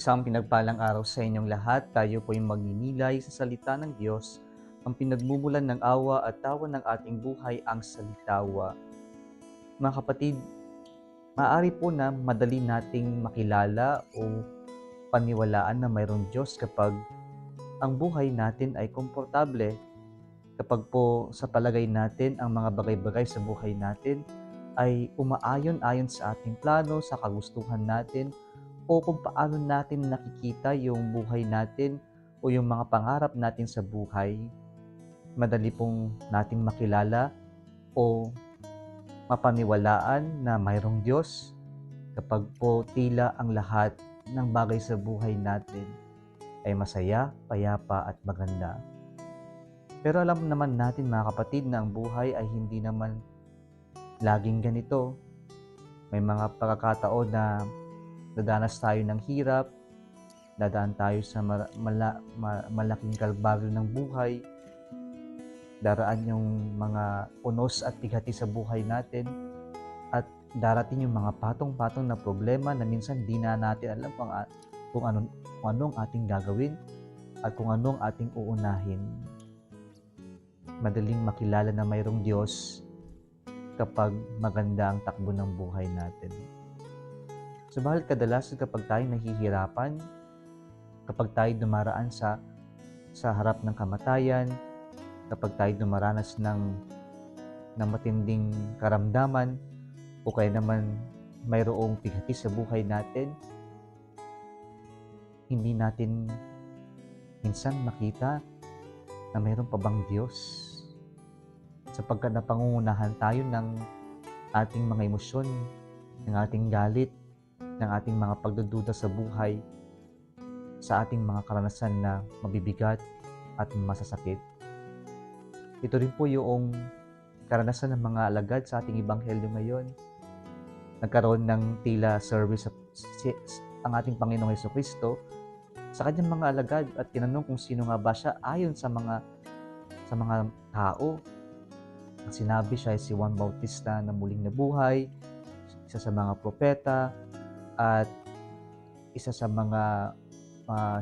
Isang pinagpalang araw sa inyong lahat. Tayo po yung magninilay sa salita ng Diyos. Ang pinagmumulan ng awa at tawa ng ating buhay ang salitawa. Mga kapatid, maaari po na madali nating makilala o paniwalaan na mayroong Diyos kapag ang buhay natin ay komportable. Kapag po sa palagay natin ang mga bagay-bagay sa buhay natin ay umaayon-ayon sa ating plano, sa kagustuhan natin, o kung paano natin nakikita yung buhay natin o yung mga pangarap natin sa buhay, madali pong nating makilala o mapaniwalaan na mayroong Diyos kapag po tila ang lahat ng bagay sa buhay natin ay masaya, payapa at maganda. Pero alam naman natin mga kapatid na ang buhay ay hindi naman laging ganito. May mga pagkakataon na dadanas tayo ng hirap, dadaan tayo sa malaking kalbaryo ng buhay, daraan yung mga unos at bighati sa buhay natin, at darating yung mga patong-patong na problema na minsan di na natin alam kung anong ating gagawin at kung anong ating uunahin. Madaling makilala na mayroong Diyos kapag maganda ang takbo ng buhay natin. Subalit kadalasan kapag tayo nahihirapan, kapag tayo dumaraan sa harap ng kamatayan, kapag tayo dumaranas ng matinding karamdaman, o kaya naman mayroong bighati sa buhay natin, hindi natin minsan makita na mayroon pa bang Diyos. Sapagkat napangungunahan tayo ng ating mga emosyon, ng ating galit, ng ating mga pagdududa sa buhay, sa ating mga karanasan na mabibigat at masasakit. Ito rin po yung karanasan ng mga alagad sa ating ebanghelyo ngayon. Nagkaroon ng tila service ang ating Panginoong Jesucristo sa kanyang mga alagad at tinanong kung sino nga ba siya ayon sa mga tao. Ang sinabi siya ay si Juan Bautista na muling nabuhay, isa sa mga propeta, at isa sa mga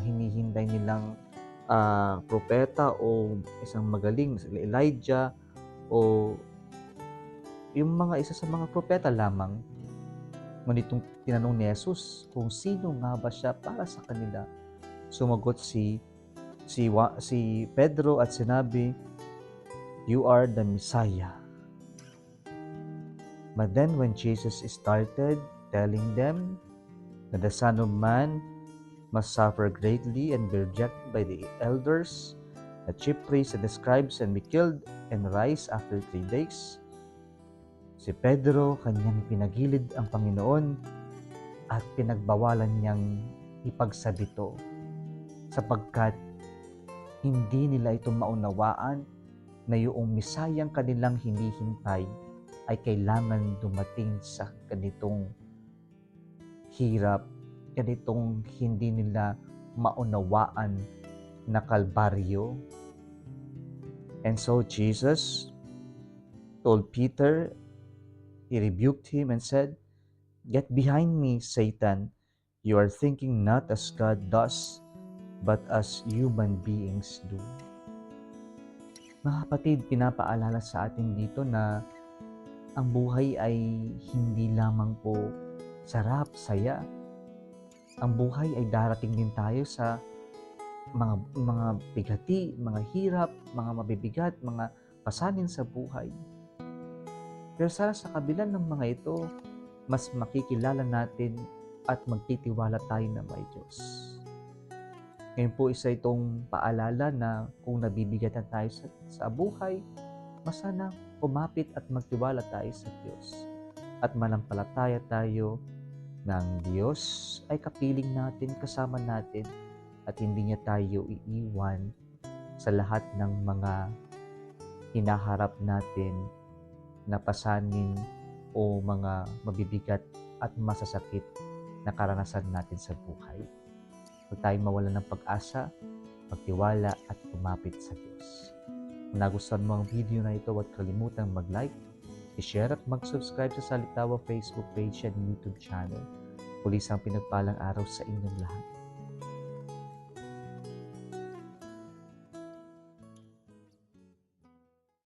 hinihinday nilang propeta o isang magaling, Elijah, o yung mga isa sa mga propeta lamang. Ngunit tinanong ni Jesus kung sino nga ba siya para sa kanila. Sumagot si Pedro at sinabi, "You are the Messiah." But then when Jesus started telling them that the Son of Man must suffer greatly and be rejected by the elders, the chief priests and the scribes, and be killed and rise after 3 days, si Pedro kanyang pinagilid ang Panginoon at pinagbawalan niyang ipagsabito, sapagkat hindi nila ito maunawaan na yung Mesayang kanilang hinihintay ay kailangan dumating sa ganitong hirap, ganitong hindi nila maunawaan na kalbaryo. And so Jesus told Peter, he rebuked him and said, "Get behind me, Satan. You are thinking not as God does, but as human beings do." Mga kapatid, pinapaalala sa atin dito na ang buhay ay hindi lamang po sarap, saya. Ang buhay ay darating din tayo sa mga bighati, mga hirap, mga mabibigat, mga pasanin sa buhay. Pero sana sa kabila ng mga ito, mas makikilala natin at magtitiwala tayo na may Diyos. Ngayon po isa itong paalala na kung nabibigatan tayo sa buhay, mas sana kumapit at magtiwala tayo sa Diyos. At manampalataya tayo ng Diyos ay kapiling natin, kasama natin, at hindi niya tayo iiwan sa lahat ng mga hinaharap natin na pasanin o mga mabibigat at masasakit na karanasan natin sa buhay. Huwag tayong mawalan ng pag-asa, magtiwala at kumapit sa Diyos. Kung nagustuhan mo ang video na ito, huwag kalimutang mag-like, i-share at mag-subscribe sa Salitawa Facebook page and YouTube channel. Muli isang pinagpalang araw sa inyong lahat.